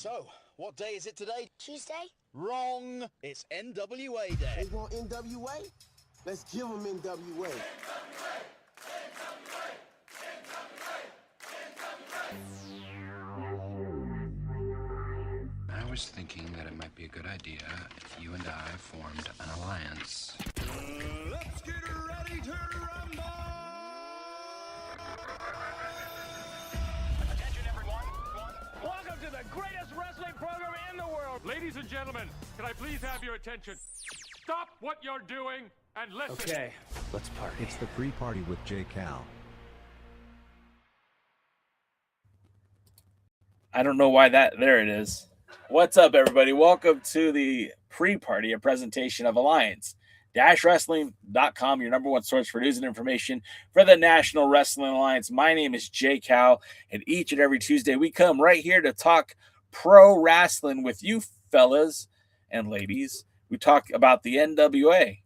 So, what day is it today? Tuesday? Wrong. It's NWA Day. They want NWA? Let's give them NWA. I was thinking that it might be a good idea if you and I formed an alliance. Let's get ready to rumble! Attention, everyone. Welcome to the greatest wrestling program in the world. Ladies and gentlemen, can I please have your attention? Stop what you're doing and listen. Okay, let's party. It's the pre-party with 𝙍𝙬𝙪. I don't know why that. There it is. What's up, everybody? Welcome to the pre-party, a presentation of Alliance-Wrestling.com, your number one source for news and information for the National Wrestling Alliance. My name is 𝙍𝙬𝙪, and each and every Tuesday we come right here to talk pro wrestling with you fellas and ladies. We talk about the NWA,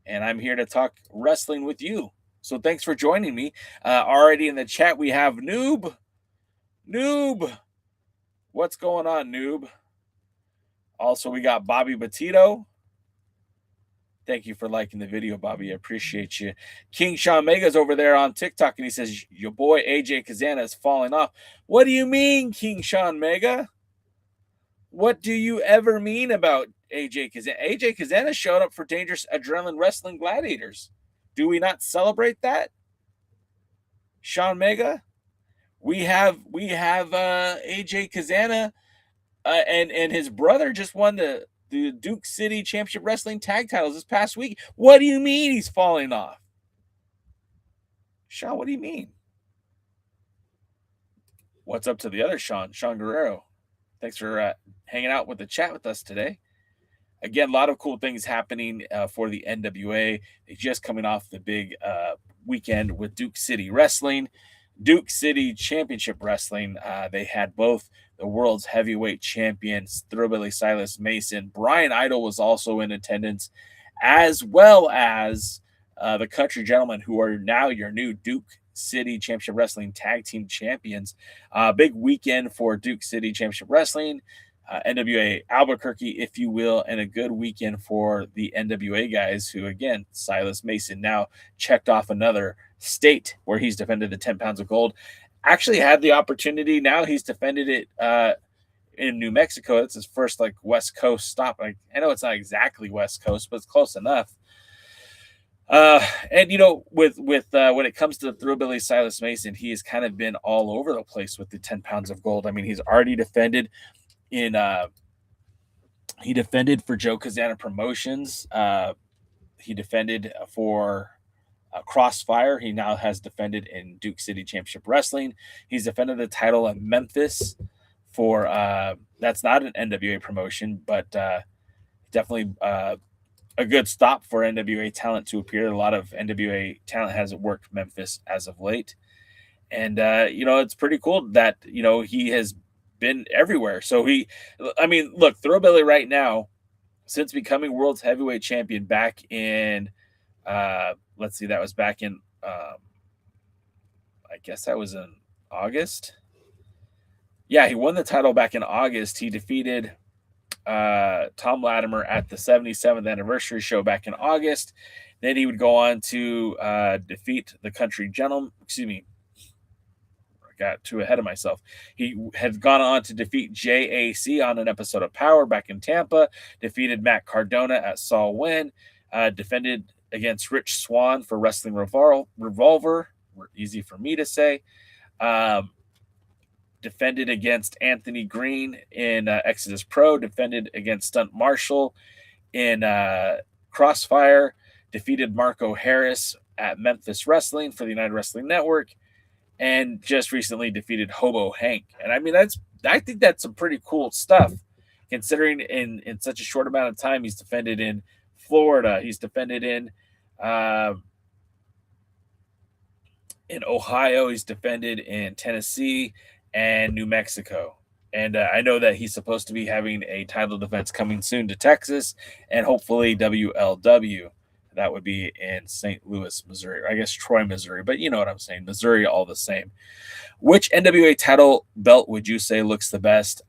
and I'm here to talk wrestling with you. So thanks for joining me. Already in the chat, we have Noob. What's going on, Noob? Also, we got Bobby Batito. Thank you for liking the video, Bobby. I appreciate you. King Sean Mega's over there on TikTok, and he says, your boy AJ Kazana is falling off. What do you mean, King Sean Mega? What do you ever mean about AJ Kazana? AJ Kazana showed up for Dangerous Adrenaline Wrestling Gladiators. Do we not celebrate that? Sean Mega? We have AJ Kazana and his brother just won the Duke City Championship Wrestling tag titles this past week. What do you mean he's falling off? Sean, what do you mean? What's up to the other Sean Guerrero? Thanks for hanging out with the chat with us today. Again, a lot of cool things happening for the NWA. They're just coming off the big weekend with Duke City Wrestling. Duke City Championship Wrestling. They had both the world's heavyweight champions, 𝙍𝙒𝘼 𝙋𝙍𝙍𝙍. Brian Idol was also in attendance, as well as the Country Gentlemen, who are now your new Duke City Championship Wrestling Tag Team Champions. Big weekend for Duke City Championship Wrestling, NWA Albuquerque, if you will, and a good weekend for the NWA guys who, again, 𝙍𝙒 𝙋𝙍𝙍 now checked off another state where he's defended the 10 pounds of gold. Actually had the opportunity. Now he's defended it in New Mexico. It's his first West Coast stop. I know it's not exactly West Coast, but it's close enough. And with when it comes to 𝙍𝙒𝘼 𝙋𝙍𝙍, he has kind of been all over the place with the 10 pounds of gold. I mean, he's already defended he defended for Joe Kazana Promotions. He defended for Crossfire. He now has defended in Duke City Championship Wrestling. He's defended the title of Memphis for that's not an NWA promotion, but definitely a good stop for NWA talent to appear. A lot of NWA talent has worked Memphis as of late, and it's pretty cool that he has been everywhere. So look, 𝙍𝙑𝙼 right now, since becoming world's heavyweight champion back in let's see, that was back in I guess that was in August. Yeah, he won the title back in August. He defeated Tom Latimer at the 77th anniversary show back in August. Then he would go on to defeat the Country Gentleman. Excuse me, I got too ahead of myself. He had gone on to defeat JAC on an episode of Power back in Tampa. Defeated Matt Cardona at Saul Win. Defended against Rich Swann for Wrestling Revolver. Easy for me to say. Defended against Anthony Green in Exodus Pro. Defended against Stunt Marshall in Crossfire. Defeated Marco Harris at Memphis Wrestling for the United Wrestling Network. And just recently defeated Hobo Hank. And I mean, I think that's some pretty cool stuff, considering in such a short amount of time he's defended in Florida. He's defended in Ohio. He's defended in Tennessee and New Mexico. And I know that he's supposed to be having a title defense coming soon to Texas and hopefully WLW. That would be in St. Louis, Missouri. Or I guess Troy, Missouri. But you know what I'm saying. Missouri, all the same. Which NWA title belt would you say looks the best?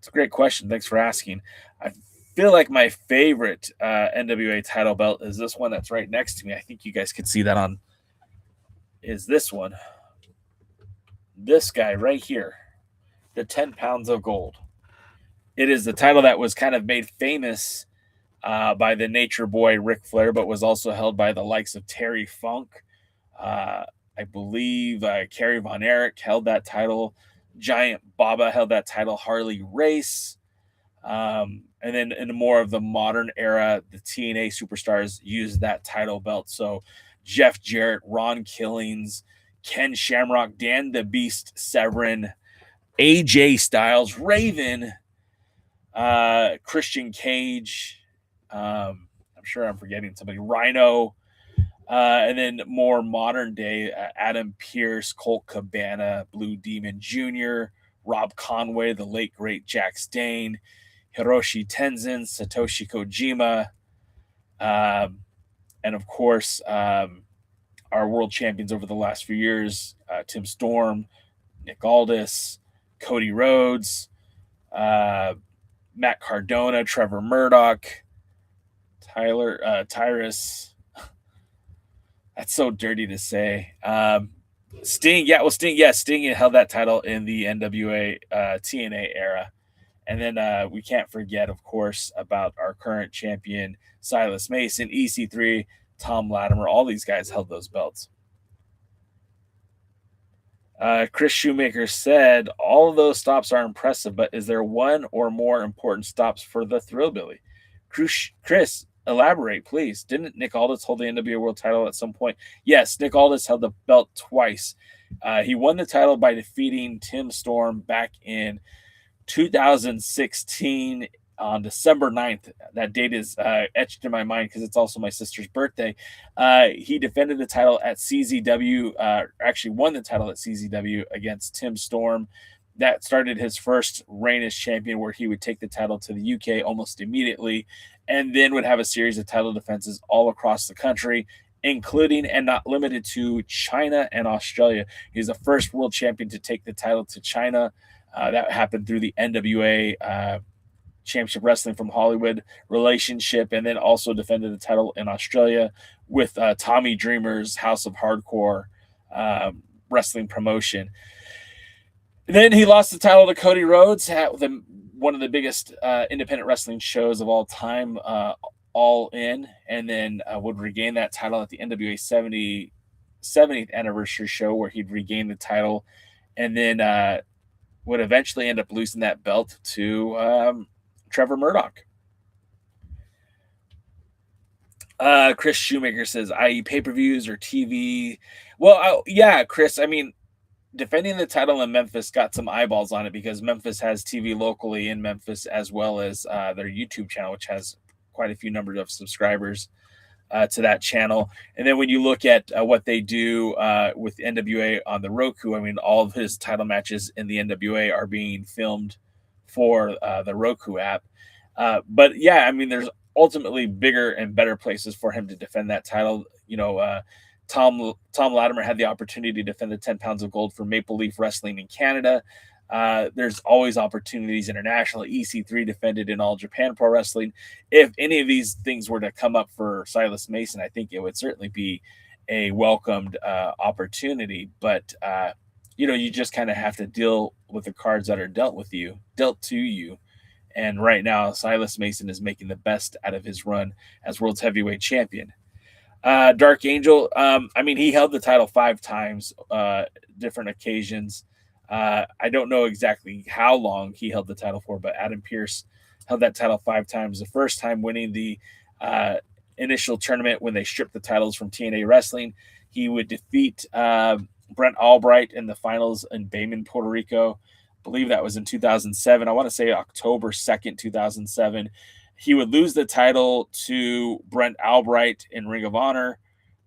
It's a great question. Thanks for asking. I feel like my favorite NWA title belt is this one that's right next to me. I think you guys can see that on. Is this one? This guy right here, the 10 pounds of gold. It is the title that was kind of made famous by the Nature Boy Ric Flair, but was also held by the likes of Terry Funk. I believe Kerry Von Erich held that title. Giant Baba held that title. Harley Race. And then in more of the modern era, the TNA superstars used that title belt. So Jeff Jarrett, Ron Killings, Ken Shamrock, Dan the Beast Severn, AJ Styles, Raven, Christian Cage. I'm sure I'm forgetting somebody. Rhino. And then more modern day, Adam Pearce, Colt Cabana, Blue Demon Jr., Rob Conway, the late great Jack Stane, Hiroshi Tenzin, Satoshi Kojima, and of course, our world champions over the last few years, Tim Storm, Nick Aldis, Cody Rhodes, Matt Cardona, Trevor Murdoch, Tyrus. That's so dirty to say. Sting, Sting held that title in the NWA TNA era. And then we can't forget, of course, about our current champion, Silas Mason, EC3, Tom Latimer. All these guys held those belts. Chris Shoemaker said, all of those stops are impressive, but is there one or more important stops for the Thrillbilly? Chris, elaborate, please. Didn't Nick Aldis hold the NWA World title at some point? Yes, Nick Aldis held the belt twice. He won the title by defeating Tim Storm back in 2016 on December 9th. That date is etched in my mind because it's also my sister's birthday. He defended the title at CZW, actually won the title at CZW against Tim Storm. That started his first reign as champion, where he would take the title to the UK almost immediately, and then would have a series of title defenses all across the country, including and not limited to China and Australia. He's the first world champion to take the title to China. That happened through the NWA Championship Wrestling from Hollywood relationship, and then also defended the title in Australia with Tommy Dreamer's House of Hardcore wrestling promotion. Then he lost the title to Cody Rhodes at one of the biggest independent wrestling shows of all time, All In, and then would regain that title at the NWA 70th anniversary show, where he'd regain the title, and then would eventually end up losing that belt to Trevor Murdoch. Chris Shoemaker says, i.e. pay-per-views or TV. Well, yeah, Chris, I mean, defending the title in Memphis got some eyeballs on it because Memphis has TV locally in Memphis, as well as their YouTube channel, which has quite a few numbers of subscribers to that channel. And then when you look at what they do with NWA on the Roku, I mean, all of his title matches in the NWA are being filmed for the Roku app. But yeah, I mean, there's ultimately bigger and better places for him to defend that title. You know, Tom Latimer had the opportunity to defend the 10 pounds of gold for Maple Leaf Wrestling in Canada. There's always opportunities internationally. EC3 defended in All Japan Pro Wrestling. If any of these things were to come up for Silas Mason, I think it would certainly be a welcomed opportunity. But, you know, you just kind of have to deal with the cards that are dealt to you. And right now, Silas Mason is making the best out of his run as world's heavyweight champion. Dark Angel, I mean, he held the title 5 times, different occasions. I don't know exactly how long he held the title for, but Adam Pearce held that title 5 times. The first time winning the initial tournament when they stripped the titles from TNA Wrestling. He would defeat Brent Albright in the finals in Bayman, Puerto Rico. I believe that was in 2007. I want to say October 2nd, 2007. He would lose the title to Brent Albright in Ring of Honor,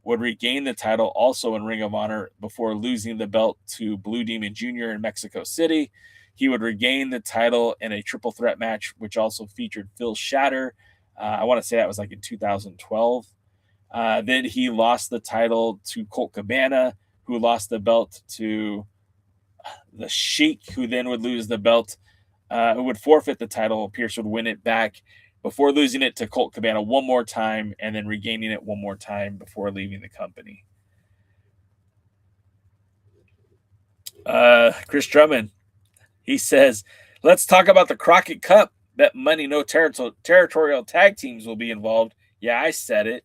would regain the title also in Ring of Honor before losing the belt to Blue Demon Jr. in Mexico City. He would regain the title in a triple threat match, which also featured Phil Shatter. I want to say that was like in 2012. Then he lost the title to Colt Cabana, who lost the belt to the Sheik, who then would lose the belt would forfeit the title. Pierce would win it back before losing it to Colt Cabana one more time and then regaining it one more time before leaving the company. Chris Drummond, he says, let's talk about the Crockett Cup. Bet money no territorial tag teams will be involved. Yeah, I said it.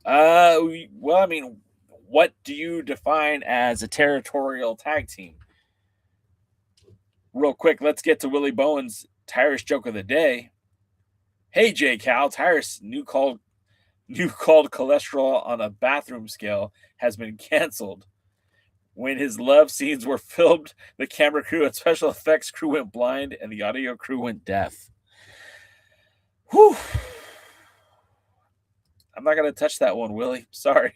Well, I mean, what do you define as a territorial tag team? Real quick, let's get to Willie Bowen's Tyrus joke of the day. Hey, J. Cal, Tyrus new called cholesterol on a bathroom scale has been canceled. When his love scenes were filmed, the camera crew and special effects crew went blind and the audio crew went deaf. Whew. I'm not going to touch that one, Willie. Sorry.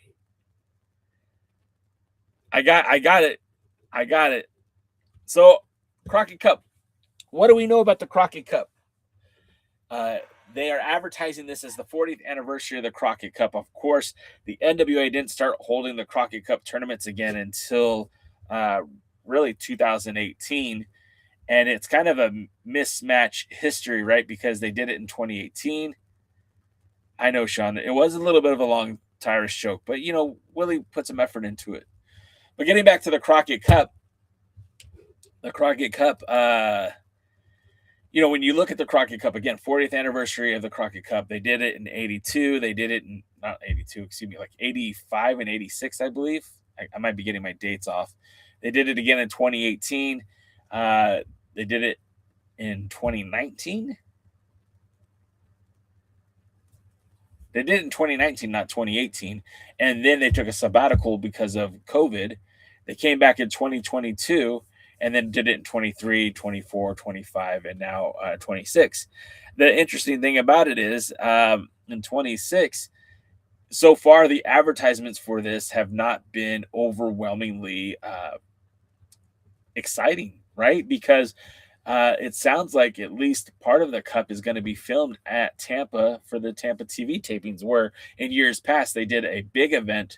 I got it. So, Crockett Cup. What do we know about the Crockett Cup? They are advertising this as the 40th anniversary of the Crockett Cup. Of course, the NWA didn't start holding the Crockett Cup tournaments again until really 2018. And it's kind of a mismatch history, right? Because they did it in 2018. I know, Sean, it was a little bit of a long Tyrus joke, but, you know, Willie put some effort into it. But getting back to the Crockett Cup, you know, when you look at the Crockett Cup, again, 40th anniversary of the Crockett Cup, they did it in 82. They did it in, not 82, excuse me, like 85 and 86, I believe. I might be getting my dates off. They did it again in 2018. They did it in 2019. They did it in 2019, not 2018. And then they took a sabbatical because of COVID. They came back in 2022. And then did it in 23, 24, 25, and now 26. The interesting thing about it is in 26, so far the advertisements for this have not been overwhelmingly exciting, right? Because it sounds like at least part of the cup is going to be filmed at Tampa for the Tampa TV tapings, where in years past they did a big event,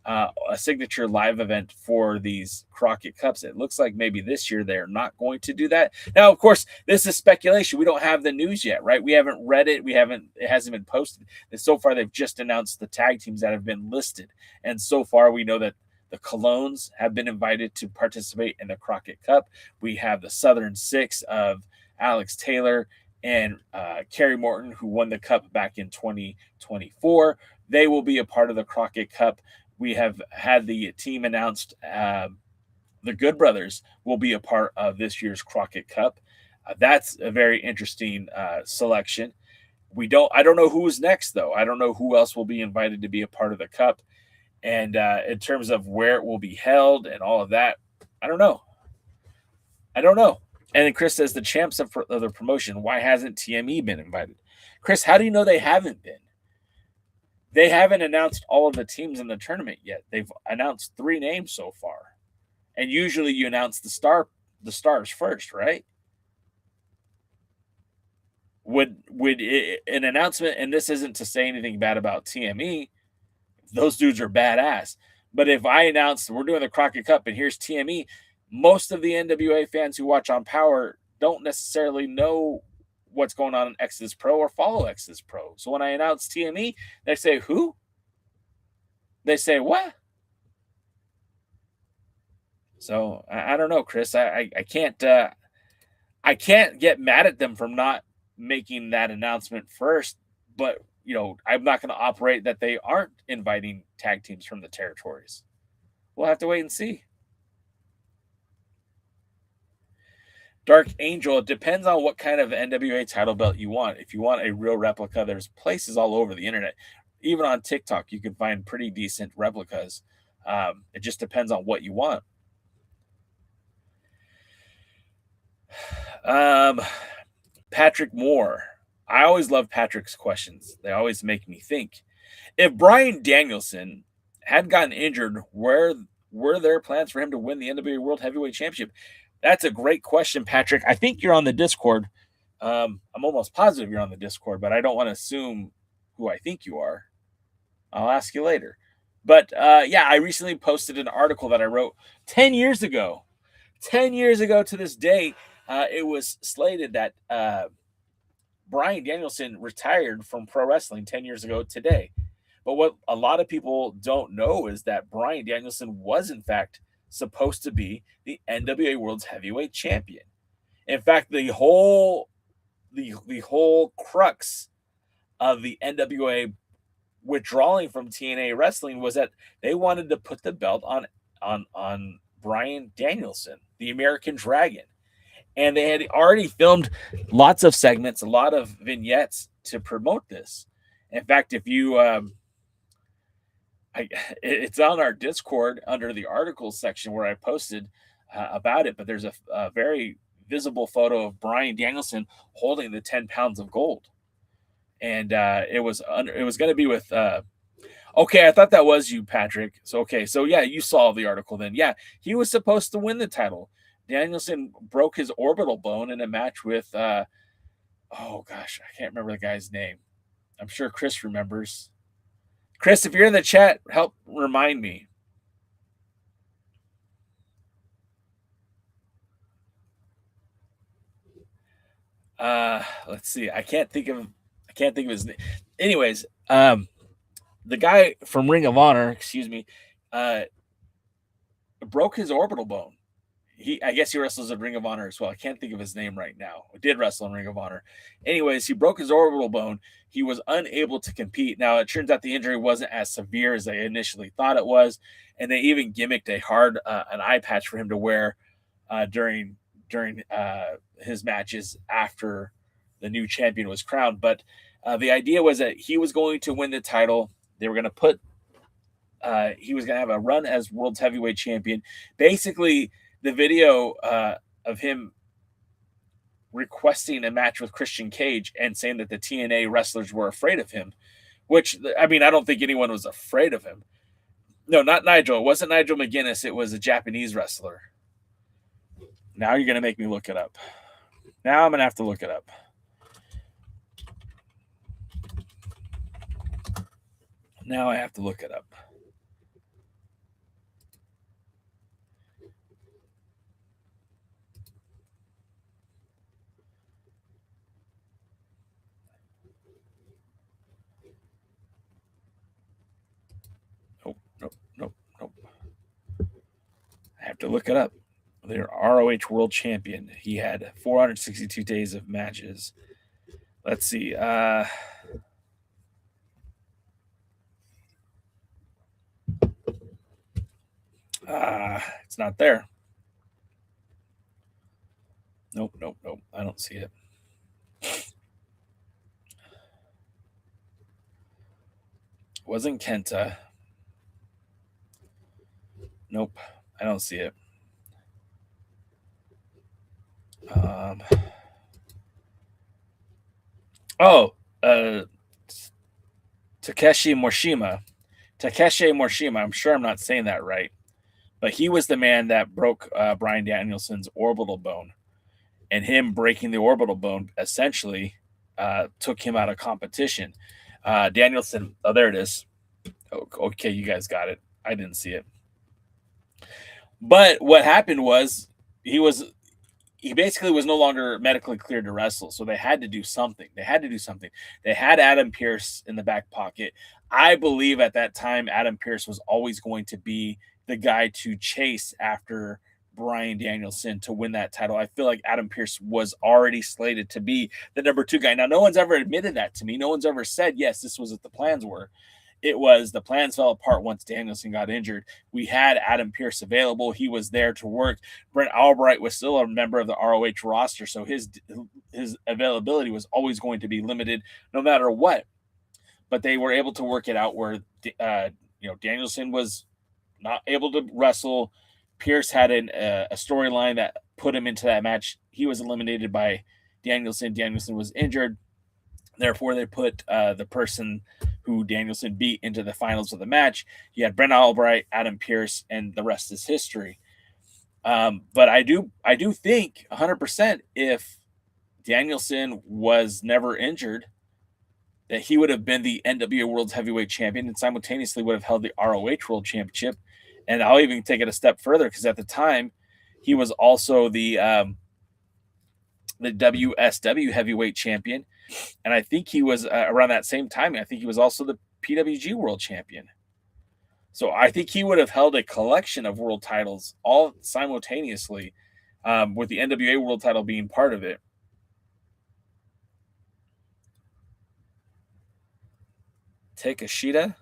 a signature live event for these Crockett Cups. It looks like maybe this year they're not going to do that. Now, of course, this is speculation. We don't have the news yet, right? We haven't read it. It hasn't been posted. And so far, they've just announced the tag teams that have been listed. And so far, we know that the Colognes have been invited to participate in the Crockett Cup. We have the Southern Six of Alex Taylor and Kerry Morton, who won the Cup back in 2024. They will be a part of the Crockett Cup. We have had the team announced. The Good Brothers will be a part of this year's Crockett Cup. That's a very interesting selection. I don't know who's next, though. I don't know who else will be invited to be a part of the Cup. And in terms of where it will be held and all of that, I don't know. And then Chris says the champs of the promotion, why hasn't TME been invited? Chris, how do you know they haven't been? They haven't announced all of the teams in the tournament yet. They've announced 3 names so far. And usually you announce the stars first, right? Would an announcement, and this isn't to say anything bad about TME, those dudes are badass. But if I announce we're doing the Crockett Cup and here's TME, most of the NWA fans who watch on Power don't necessarily know what's going on in Exodus Pro or follow Exodus Pro. So when I announce TME, they say, who? They say, what? So I don't know, Chris. I can't get mad at them from not making that announcement first, but you know, I'm not going to operate that they aren't inviting tag teams from the territories. We'll have to wait and see. Dark Angel, it depends on what kind of NWA title belt you want. If you want a real replica, there's places all over the internet. Even on TikTok, you can find pretty decent replicas. It just depends on what you want. Patrick Moore. I always love Patrick's questions. They always make me think. If Bryan Danielson had gotten injured, were there plans for him to win the NWA World Heavyweight Championship? That's a great question, Patrick. I think you're on the Discord. I'm almost positive you're on the Discord, but I don't want to assume who I think you are. I'll ask you later. But yeah, I recently posted an article that I wrote 10 years ago. 10 years ago to this day, it was slated that Bryan Danielson retired from pro wrestling 10 years ago today. But what a lot of people don't know is that Bryan Danielson was, in fact, supposed to be the NWA World's Heavyweight Champion. In fact, the whole crux of the NWA withdrawing from TNA Wrestling was that they wanted to put the belt on Bryan Danielson, the American Dragon. And they had already filmed lots of segments, a lot of vignettes to promote this. In fact, if you it's on our Discord under the articles section where I posted about it, but there's a very visible photo of Bryan Danielson holding the 10 pounds of gold. And it was going to be with okay, I thought that was you, Patrick. So yeah, you saw the article then. Yeah, he was supposed to win the title. Danielson broke his orbital bone in a match with oh gosh, I can't remember the guy's name. I'm sure Chris remembers. Chris, if you're in the chat, help remind me. Let's see. I can't think of his name. Anyways, the guy from Ring of Honor, broke his orbital bone. I guess he wrestles in Ring of Honor as well. I can't think of his name right now. He did wrestle in Ring of Honor. Anyways, he broke his orbital bone. He was unable to compete. Now, it turns out the injury wasn't as severe as they initially thought it was, and they even gimmicked an eye patch for him to wear during his matches after the new champion was crowned. But the idea was that he was going to win the title. They were going to put he was going to have a run as world's heavyweight champion. Basically, the video of him requesting a match with Christian Cage and saying that the TNA wrestlers were afraid of him, which, I mean, I don't think anyone was afraid of him. No, not Nigel. It wasn't Nigel McGuinness. It was a Japanese wrestler. Now you're going to make me look it up. Now I'm going to have to look it up. Now I have to look it up. Nope. I have to look it up. They're ROH World Champion. He had 462 days of matches. Let's see. It's not there. Nope. I don't see it. Wasn't Kenta. Nope, I don't see it. Takeshi Morishima. I'm sure I'm not saying that right, but he was the man that broke Bryan Danielson's orbital bone, and him breaking the orbital bone essentially took him out of competition. Danielson, oh, there it is. Okay, you guys got it. I didn't see it. But what happened was he basically was no longer medically cleared to wrestle, so they had to do something. They had Adam Pearce in the back pocket. I believe at that time Adam Pearce was always going to be the guy to chase after Bryan Danielson to win that title. I feel like Adam Pearce was already slated to be the number 2 guy. Now, no one's ever admitted that to me. No one's ever said, yes, this was what the plans were. It was the plans fell apart once Danielson got injured. We had Adam Pearce available. He was there to work. Brent Albright was still a member of the ROH roster, so his availability was always going to be limited no matter what. But they were able to work it out where Danielson was not able to wrestle. Pearce had a storyline that put him into that match. He was eliminated by Danielson. Danielson was injured. Therefore, they put the person who Danielson beat into the finals of the match. You had Brent Albright, Adam Pearce, and the rest is history. But I do think 100% if Danielson was never injured, that he would have been the NWA World's Heavyweight Champion and simultaneously would have held the ROH World Championship. And I'll even take it a step further because at the time, he was also the the WSW heavyweight champion. And I think he was around that same time. I think he was also the PWG world champion. So I think he would have held a collection of world titles all simultaneously, with the NWA world title being part of it. Takeshita.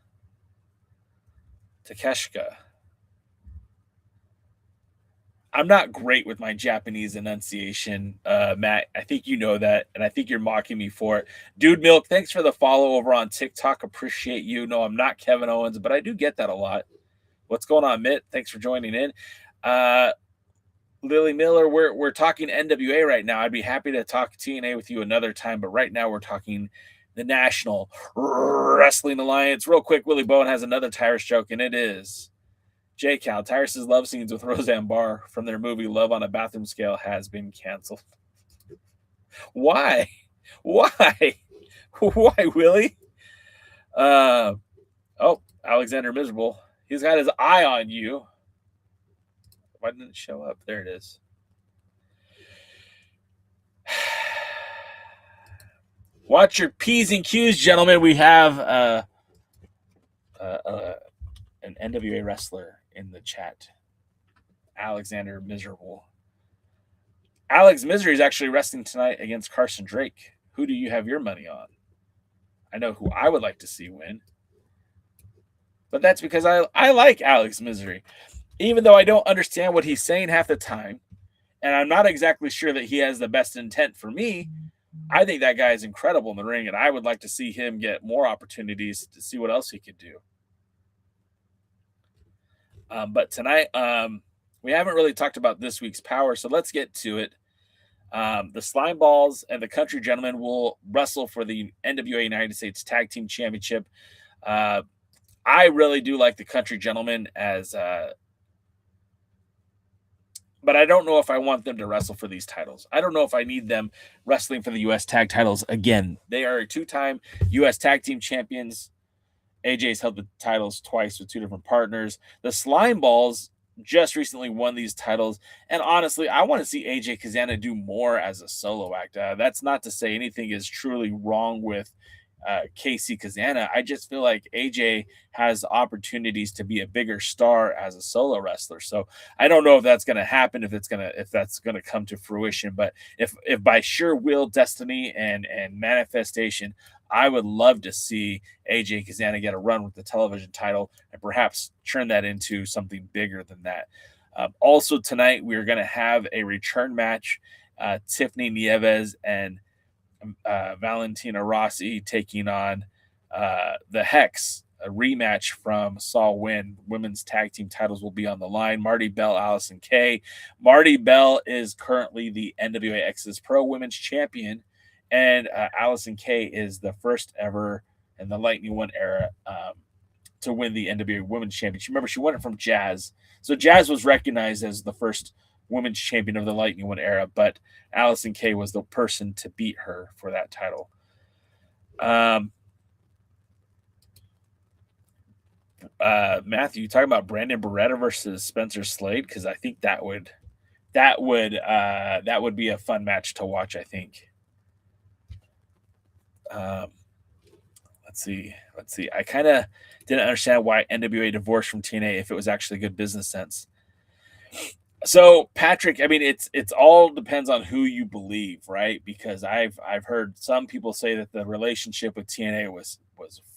I'm not great with my Japanese enunciation, Matt. I think you know that, and I think you're mocking me for it. Dude Milk, thanks for the follow over on TikTok. Appreciate you. No, I'm not Kevin Owens, but I do get that a lot. What's going on, Mitt? Thanks for joining in. Lily Miller, we're talking NWA right now. I'd be happy to talk TNA with you another time, but right now we're talking the National Wrestling Alliance. Real quick, Willie Bowen has another Tyrus joke, and it is J-Cal. Tyrus's love scenes with Roseanne Barr from their movie Love on a Bathroom Scale has been canceled. Why? Why, Willie? Oh, Alexander Miserable. He's got his eye on you. Why didn't it show up? There it is. Watch your P's and Q's, gentlemen. We have an NWA wrestler in the chat. Alexander Miserable. Alex Misery is actually wrestling tonight against Carson Drake. Who do you have your money on? I know who I would like to see win. But that's because I like Alex Misery. Even though I don't understand what he's saying half the time, and I'm not exactly sure that he has the best intent for me, I think that guy is incredible in the ring, and I would like to see him get more opportunities to see what else he could do. But tonight, we haven't really talked about this week's Power, so let's get to it. The Slime Balls and the Country Gentlemen will wrestle for the NWA United States Tag Team Championship. I really do like the Country Gentlemen as... but I don't know if I want them to wrestle for these titles. I don't know if I need them wrestling for the U.S. tag titles again. They are 2-time U.S. tag team champions. AJ's held the titles twice with 2 different partners. The Slime Balls just recently won these titles. And honestly, I want to see AJ Kazana do more as a solo act. That's not to say anything is truly wrong with KC Kazana. I just feel like AJ has opportunities to be a bigger star as a solo wrestler. So I don't know if that's going to happen, if that's going to come to fruition. But if by sheer will, destiny, and manifestation, I would love to see AJ Kazana get a run with the television title and perhaps turn that into something bigger than that. Also tonight, we're going to have a return match. Tiffany Nieves and Valentina Rossi taking on the Hex. A rematch from Saw Win. Women's tag team titles will be on the line. Marty Bell, Allison Kay. Marty Bell is currently the NWA X's Pro Women's Champion, and Allison Kay is the first ever in the Lightning One era to win the NWA Women's Championship. Remember, she won it from Jazz. So Jazz was recognized as the first women's champion of the Lightning One era, but Allison Kay was the person to beat her for that title. Matthew, you talking about Brandon Beretta versus Spencer Slade? Because I think that would be a fun match to watch, I think. Let's see. I kind of didn't understand why NWA divorced from TNA if it was actually good business sense. So Patrick, I mean, it's all depends on who you believe, right? Because I've heard some people say that the relationship with TNA was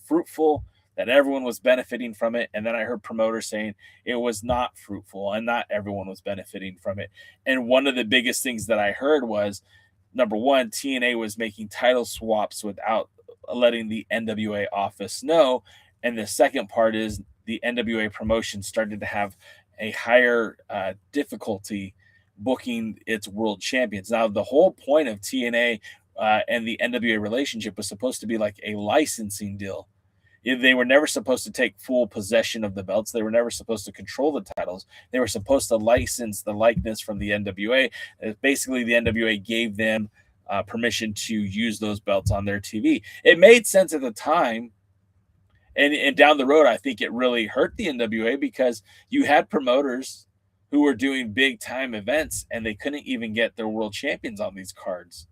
fruitful, that everyone was benefiting from it, and then I heard promoters saying it was not fruitful and not everyone was benefiting from it. And one of the biggest things that I heard was, number one, TNA was making title swaps without letting the NWA office know, and the second part is the NWA promotion started to have a higher difficulty booking its world champions. Now, the whole point of TNA and the NWA relationship was supposed to be like a licensing deal. They were never supposed to take full possession of the belts. They were never supposed to control the titles. They were supposed to license the likeness from the NWA. Basically, the NWA gave them permission to use those belts on their TV. It made sense at the time. And down the road, I think it really hurt the NWA because you had promoters who were doing big time events, and they couldn't even get their world champions on these cards.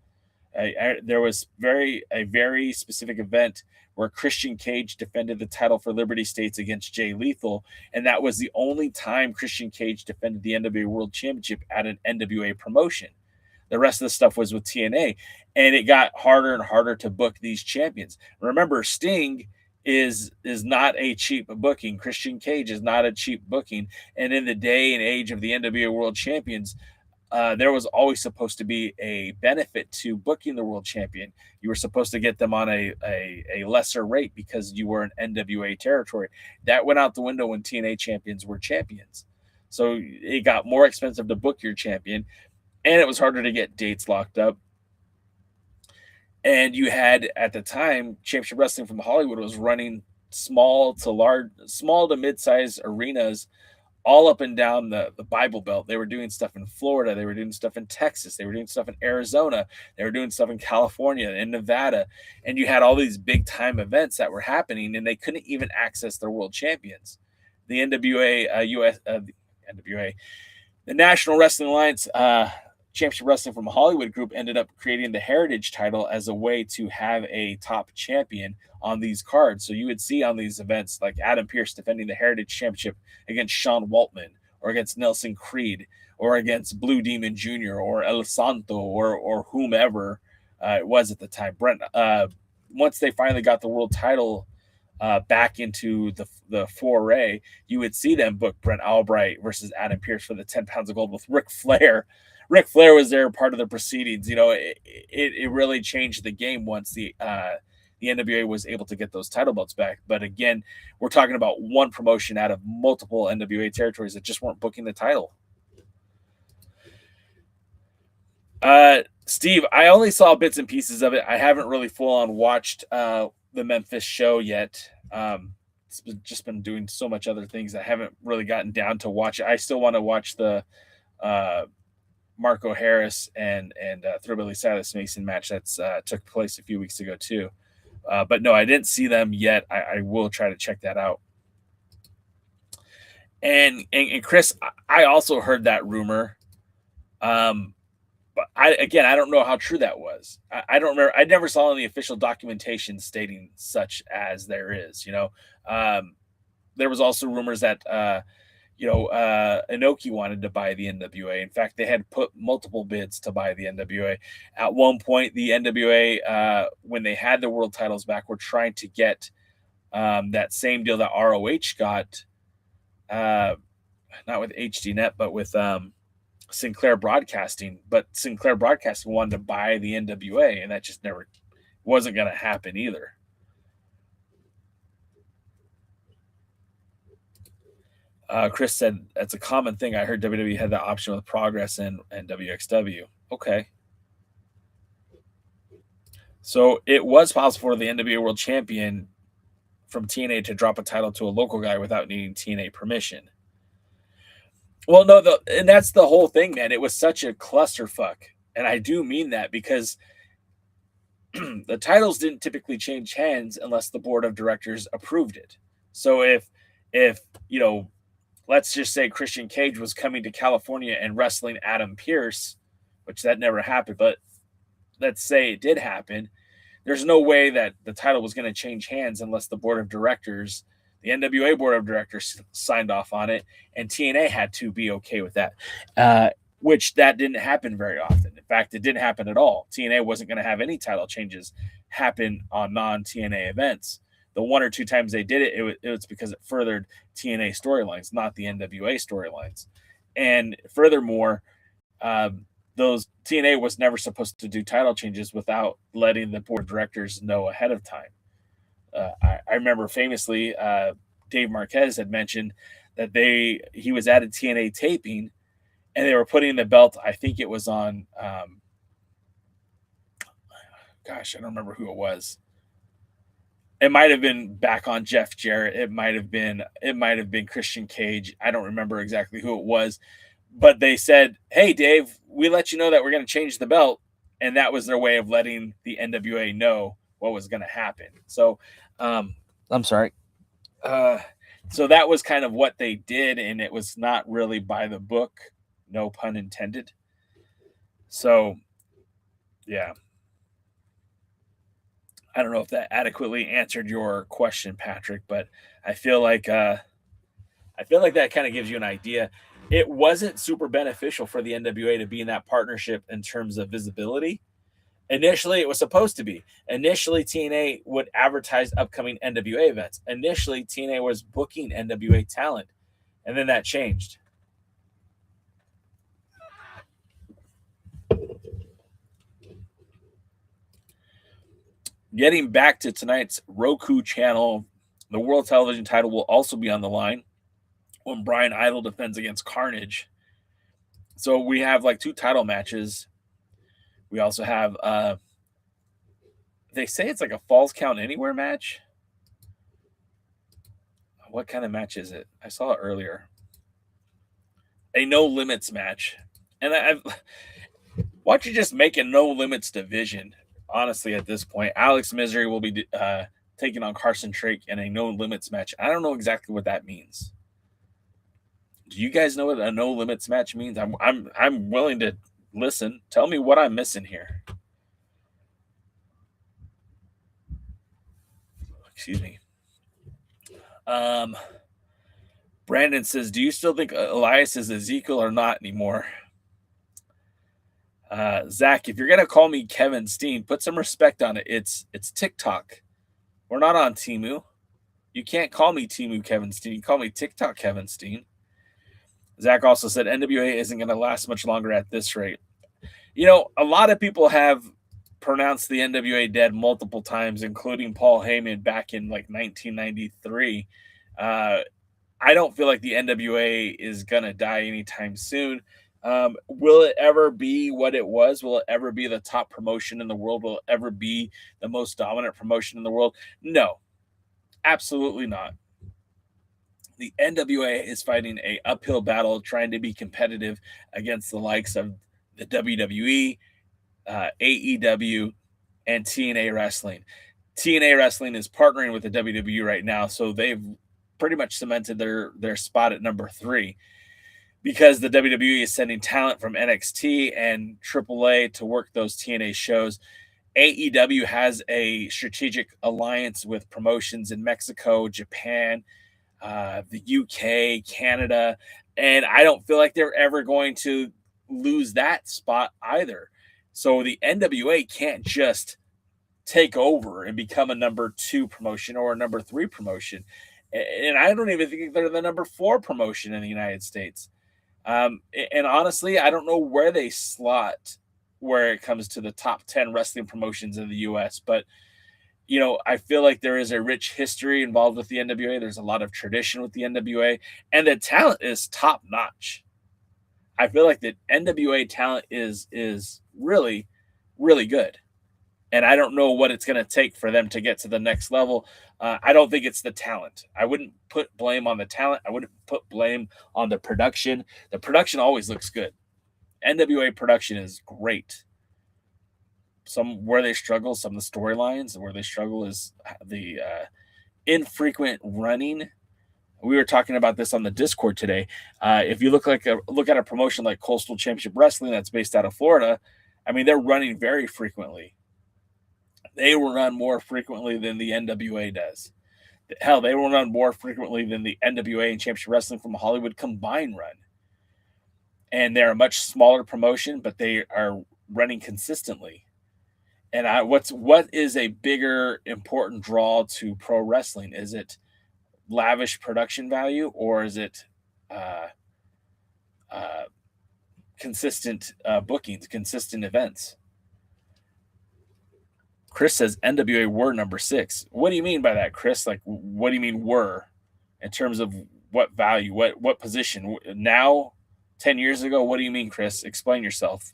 There was a very specific event where Christian Cage defended the title for Liberty States against Jay Lethal, and that was the only time Christian Cage defended the NWA World Championship at an NWA promotion. The rest of the stuff was with TNA, and it got harder and harder to book these champions. Remember, Sting is not a cheap booking. Christian Cage is not a cheap booking, and in the day and age of the NWA World Champions, there was always supposed to be a benefit to booking the world champion. You were supposed to get them on a lesser rate because you were an NWA territory. That went out the window when TNA champions were champions. So it got more expensive to book your champion, and it was harder to get dates locked up. And you had, at the time, Championship Wrestling from Hollywood was running small to mid-sized arenas all up and down the Bible Belt. They were doing stuff in Florida. They were doing stuff in Texas. They were doing stuff in Arizona. They were doing stuff in California and Nevada. And you had all these big time events that were happening, and they couldn't even access their world champions. The the National Wrestling Alliance Championship Wrestling from Hollywood group ended up creating the Heritage title as a way to have a top champion on these cards. So you would see on these events like Adam Pearce defending the Heritage Championship against Sean Waltman, or against Nelson Creed, or against Blue Demon Jr., or El Santo, or whomever it was at the time. Brent, once they finally got the world title back into the foray, you would see them book Brent Albright versus Adam Pearce for the 10 pounds of gold with Ric Flair. Ric Flair was there, part of the proceedings. You know, it really changed the game once the NWA was able to get those title belts back. But again, we're talking about one promotion out of multiple NWA territories that just weren't booking the title. Steve, I only saw bits and pieces of it. I haven't really full on watched the Memphis show yet. It's just been doing so much other things. I haven't really gotten down to watch it. I still want to watch the Marco Harris and Thrillbilly Silas Mason match that's took place a few weeks ago too. But no, I didn't see them yet. I will try to check that out. And Chris, I also heard that rumor. But I don't know how true that was. I don't remember. I never saw any official documentation stating such as there is. You know, there was also rumors that Inoki wanted to buy the NWA. In fact, they had put multiple bids to buy the NWA. At one point, the NWA, when they had the world titles back, were trying to get that same deal that ROH got, not with HDNet, but with Sinclair Broadcasting. But Sinclair Broadcasting wanted to buy the NWA, and that just never wasn't going to happen either. Chris said that's a common thing. I heard WWE had that option with Progress and WXW. Okay. So it was possible for the NWA World Champion from TNA to drop a title to a local guy without needing TNA permission. Well, no, and that's the whole thing, man. It was such a clusterfuck. And I do mean that because the titles didn't typically change hands unless the board of directors approved it. So if let's just say Christian Cage was coming to California and wrestling Adam Pearce, which that never happened, but let's say it did happen, there's no way that the title was going to change hands unless the board of directors, the NWA board of directors, signed off on it, and TNA had to be okay with that, which that didn't happen very often. In fact, it didn't happen at all. TNA wasn't going to have any title changes happen on non-TNA events. The one or two times they did it, it was because it furthered TNA storylines, not the NWA storylines. And furthermore, those TNA was never supposed to do title changes without letting the board of directors know ahead of time. I remember famously, Dave Marquez had mentioned that he was at a TNA taping, and they were putting the belt. I think it was on. I don't remember who it was. It might have been back on Jeff Jarrett. It might have been Christian Cage. I don't remember exactly who it was, but they said, "Hey, Dave, we let you know that we're going to change the belt," and that was their way of letting the NWA know what was going to happen. So, I'm sorry. So that was kind of what they did, and it was not really by the book, no pun intended. So, yeah. I don't know if that adequately answered your question, Patrick, but I feel like that kind of gives you an idea. It wasn't super beneficial for the NWA to be in that partnership in terms of visibility. Initially, it was supposed to be. Initially, TNA would advertise upcoming NWA events. Initially, TNA was booking NWA talent, and then that changed. Getting back to tonight's Roku channel, the World Television title will also be on the line when Brian Idol defends against Carnage. So we have like 2 title matches. We also have, they say it's like a Falls Count Anywhere match. What kind of match is it? I saw it earlier. A No Limits match. And why don't you just make a No Limits division? Honestly, at this point, Alex Misery will be taking on Carson Drake in a No Limits match. I don't know exactly what that means. Do you guys know what a No Limits match means? I'm willing to listen. Tell me what I'm missing here. Excuse me. Brandon says, "Do you still think Elias is Ezekiel or not anymore?" Zach, if you're gonna call me Kevin Steen, put some respect on it. It's TikTok. We're not on Temu. You can't call me Temu Kevin Steen. You call me TikTok Kevin Steen. Zach also said NWA isn't going to last much longer at this rate. You know, a lot of people have pronounced the NWA dead multiple times, including Paul Heyman back in like 1993. I don't feel like the NWA is going to die anytime soon. Will it ever be what it was? Will it ever be the top promotion in the world? Will it ever be the most dominant promotion in the world? No, absolutely not. The NWA is fighting an uphill battle trying to be competitive against the likes of the WWE, AEW, and TNA Wrestling. TNA Wrestling is partnering with the WWE right now, so they've pretty much cemented their spot at number 3 because the WWE is sending talent from NXT and AAA to work those TNA shows. AEW has a strategic alliance with promotions in Mexico, Japan, the UK, Canada, and I don't feel like they're ever going to lose that spot either. So the NWA can't just take over and become a number 2 promotion or a number 3 promotion. And I don't even think they're the number 4 promotion in the United States. And honestly, I don't know where they slot where it comes to the top 10 wrestling promotions in the US, but you know, I feel like there is a rich history involved with the NWA. There's a lot of tradition with the NWA, and the talent is top notch. I feel like the NWA talent is really, really good. And I don't know what it's going to take for them to get to the next level. I don't think it's the talent. I wouldn't put blame on the talent. I wouldn't put blame on the production. The production always looks good. NWA production is great. Some where they struggle, some of the storylines where they struggle is the infrequent running. We were talking about this on the Discord today. If you look at a promotion like Coastal Championship Wrestling that's based out of Florida, I mean, they're running very frequently. They will run more frequently than the NWA does. Hell, they will run more frequently than the NWA and Championship Wrestling from Hollywood combined run. And they're a much smaller promotion, but they are running consistently. And what is a bigger important draw to pro wrestling? Is it lavish production value, or is it consistent bookings, consistent events? Chris says NWA were number 6. What do you mean by that, Chris? Like, what do you mean were in terms of what value, what position? Now, 10 years ago, what do you mean, Chris? Explain yourself.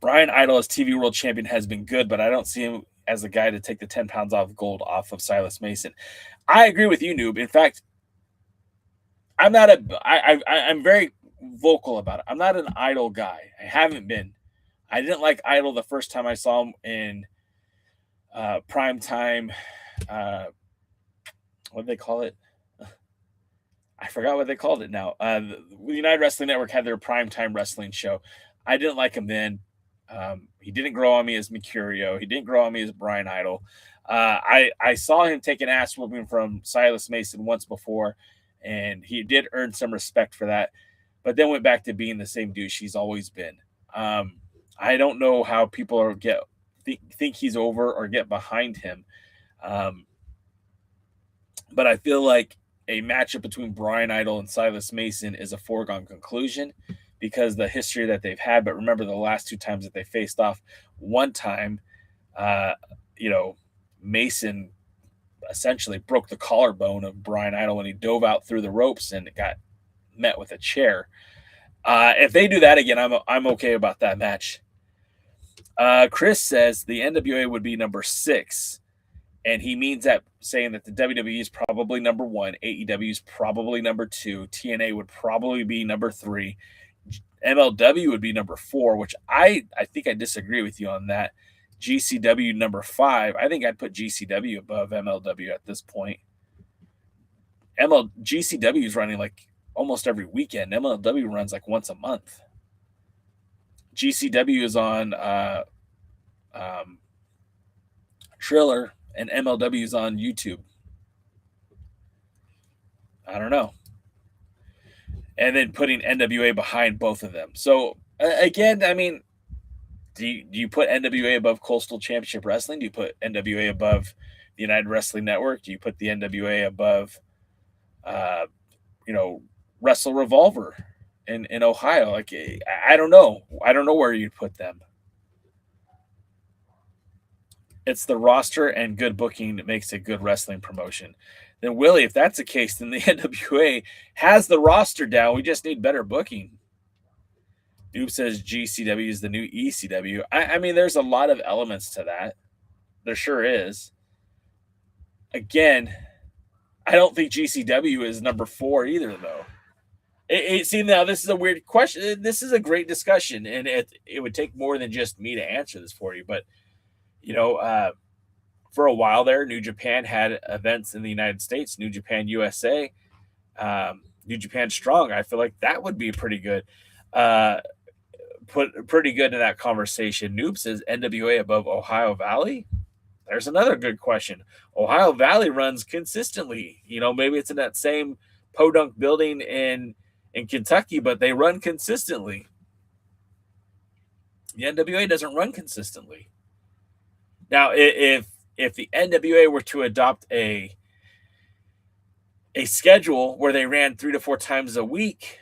Brian Idol as TV World Champion has been good, but I don't see him as a guy to take the 10 pounds of gold off of Silas Mason. I agree with you, Noob. In fact, I'm very vocal about it. I'm not an Idol guy. I haven't been. I didn't like Idol the first time I saw him in primetime, what do they call it? I forgot what they called it now. The United Wrestling Network had their primetime wrestling show. I didn't like him then. He didn't grow on me as Mercurio. He didn't grow on me as Brian Idol. I saw him take an ass whooping from Silas Mason once before, and he did earn some respect for that, but then went back to being the same douche he's always been. I don't know how people think he's over or get behind him. But I feel like a matchup between Brian Idol and Silas Mason is a foregone conclusion because the history that they've had. But remember the last 2 times that they faced off, one time, Mason essentially broke the collarbone of Brian Idol when he dove out through the ropes and got met with a chair. If they do that again, I'm okay about that match. Chris says the NWA would be number 6. And he means that saying that the WWE is probably number 1, AEW is probably number 2, TNA would probably be number 3, MLW would be number 4, which I think I disagree with you on that. GCW number 5. I think I'd put GCW above MLW at this point. GCW is running like almost every weekend. MLW runs like once a month. GCW is on Triller, and MLW is on YouTube. I don't know. And then putting NWA behind both of them. So, again, I mean, do you put NWA above Coastal Championship Wrestling? Do you put NWA above the United Wrestling Network? Do you put the NWA above, Wrestle Revolver in Ohio? Like, I don't know. I don't know where you'd put them. It's the roster and good booking that makes a good wrestling promotion. Then, Willie, if that's the case, then the NWA has the roster down. We just need better booking. Noob says GCW is the new ECW. I mean, there's a lot of elements to that. There sure is. Again, I don't think GCW is number 4 either, though. See, now this is a weird question. This is a great discussion, and it would take more than just me to answer this for you, but for a while there, New Japan had events in the United States, New Japan USA, New Japan Strong. I feel like that would be pretty good. Put pretty good in that conversation. Noob says NWA above Ohio Valley. There's another good question. Ohio Valley runs consistently. Maybe it's in that same podunk building in Kentucky, but they run consistently. The NWA doesn't run consistently. Now, if the NWA were to adopt a schedule where they ran 3 to 4 times a week,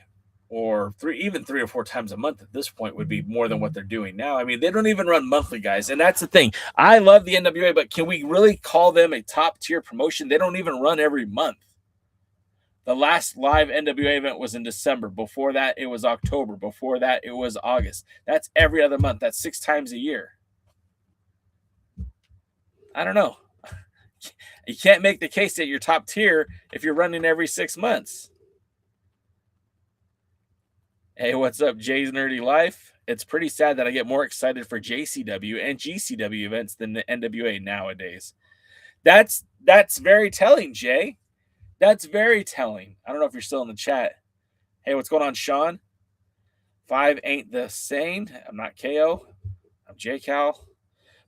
or 3 or 4 times a month at this point, would be more than what they're doing now. I mean, they don't even run monthly, guys, and that's the thing. I love the NWA, but can we really call them a top-tier promotion? They don't even run every month. The last live NWA event was in December. Before that, it was October. Before that, it was August. That's every other month. That's 6 times a year. I don't know. You can't make the case that you're top tier if you're running every 6 months. Hey, what's up, Jay's Nerdy Life? It's pretty sad that I get more excited for JCW and GCW events than the NWA nowadays. That's very telling, Jay. That's very telling. I don't know if you're still in the chat. Hey, what's going on, Sean? 5 ain't the same. I'm not KO. I'm JCal.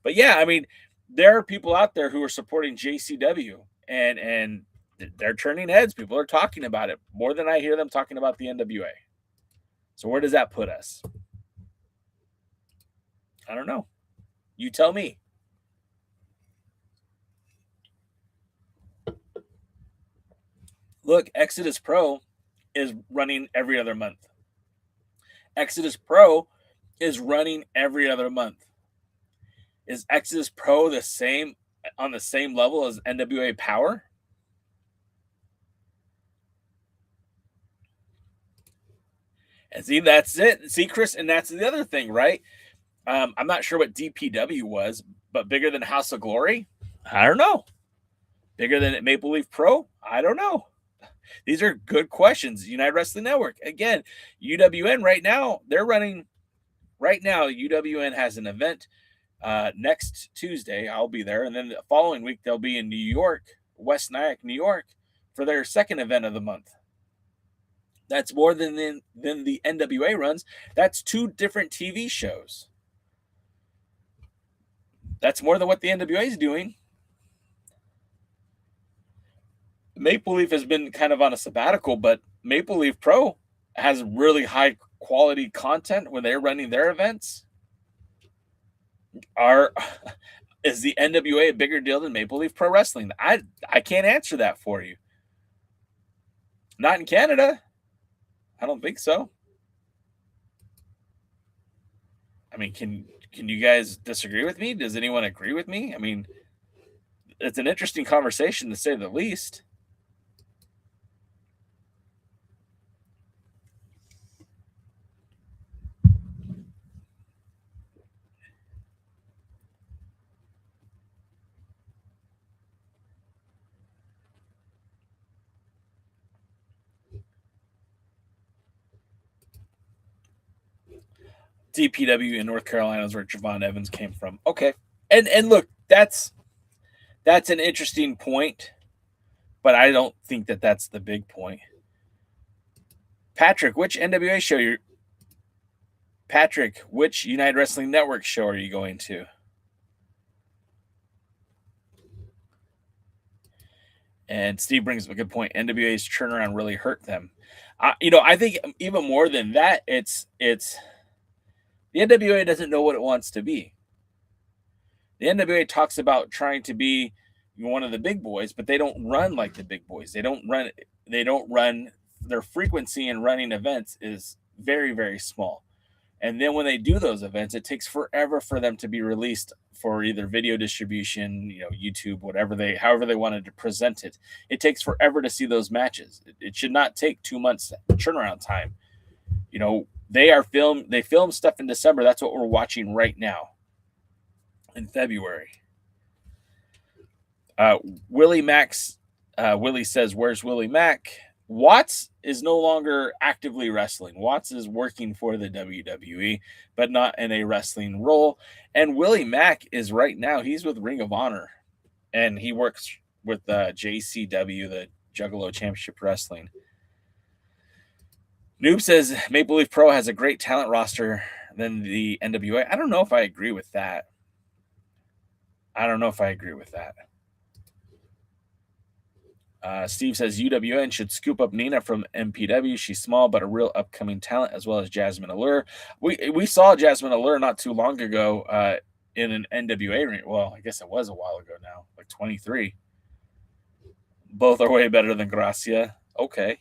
But yeah, I mean, there are people out there who are supporting JCW, and they're turning heads. People are talking about it more than I hear them talking about the NWA. So where does that put us? I don't know. You tell me. Look, Exodus Pro is running every other month. Exodus Pro is running every other month. Is Exodus Pro on the same level as NWA Power? And see, that's it. See, Chris, and that's the other thing, right? I'm not sure what DPW was, but bigger than House of Glory? I don't know. Bigger than Maple Leaf Pro? I don't know. These are good questions. United Wrestling Network. Again, UWN right now, they're running. Right now, UWN has an event Next Tuesday, I'll be there. And then the following week, they'll be in New York, West Nyack, New York, for their second event of the month. That's more than the NWA runs. That's 2 different TV shows. That's more than what the NWA is doing. Maple Leaf has been kind of on a sabbatical, but Maple Leaf Pro has really high quality content when they're running their events. Is the NWA a bigger deal than Maple Leaf Pro Wrestling? I can't answer that for you. Not in Canada. I don't think so. I mean, can you guys disagree with me? Does anyone agree with me? I mean, it's an interesting conversation to say the least. DPW in North Carolina is where Javon Evans came from. Okay. And look, that's an interesting point, but I don't think that that's the big point. Patrick, which NWA show Patrick, which United Wrestling Network show are you going to? And Steve brings up a good point. NWA's turnaround really hurt them. I think even more than that, it's the NWA doesn't know what it wants to be. The NWA talks about trying to be one of the big boys, but they don't run like the big boys. They don't run. Their frequency in running events is very, very small. And then when they do those events, it takes forever for them to be released for either video distribution, YouTube, however they wanted to present it. It takes forever to see those matches. It should not take 2 months turnaround time. They film stuff in December. That's what we're watching right now in February. Willie says, where's Willie Mack? Watts is no longer actively wrestling. Watts is working for the WWE, but not in a wrestling role. And Willie Mack is right now, he's with Ring of Honor, and he works with JCW, the Juggalo Championship Wrestling. Noob says Maple Leaf Pro has a great talent roster than the NWA. I don't know if I agree with that. Steve says UWN should scoop up Nina from MPW. She's small, but a real upcoming talent, as well as Jasmine Allure. We saw Jasmine Allure not too long ago in an NWA ring. Well, I guess it was a while ago now, like 23. Both are way better than Gracia. Okay.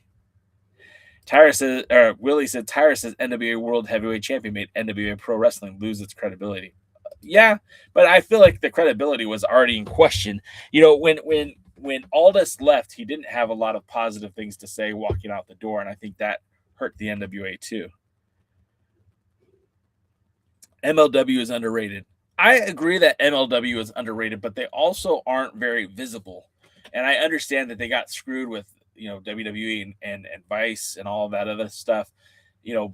Willie said, Tyra says NWA World Heavyweight Champion made NWA Pro Wrestling lose its credibility. Yeah, but I feel like the credibility was already in question. When Aldous left, he didn't have a lot of positive things to say walking out the door, and I think that hurt the NWA too. MLW is underrated. I agree that MLW is underrated, but they also aren't very visible. And I understand that they got screwed with WWE and Vice and all that other stuff,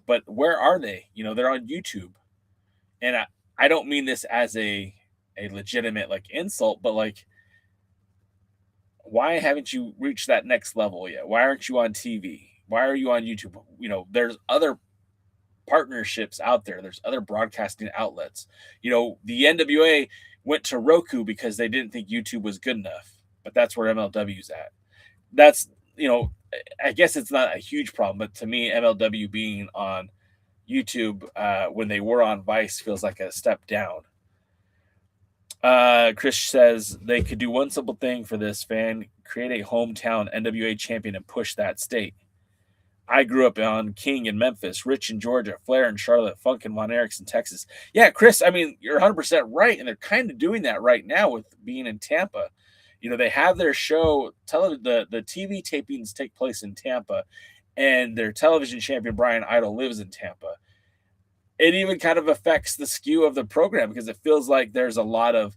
but where are they? They're on YouTube. And I don't mean this as a legitimate insult, but why haven't you reached that next level yet? Why aren't you on TV? Why are you on YouTube? There's other partnerships out there. There's other broadcasting outlets. The NWA went to Roku because they didn't think YouTube was good enough, but that's where MLW's at. That's, I guess it's not a huge problem, but to me, MLW being on YouTube when they were on Vice feels like a step down. Chris says they could do one simple thing for this fan, create a hometown NWA champion and push that state. I grew up on King in Memphis, Rich in Georgia, Flair in Charlotte, Funk in Von Erichs in Texas. Yeah, Chris, I mean, you're 100% right, and they're kind of doing that right now with being in Tampa. They have their show, the TV tapings take place in Tampa, and their television champion, Brian Idol, lives in Tampa. It even kind of affects the skew of the program because it feels like there's a lot of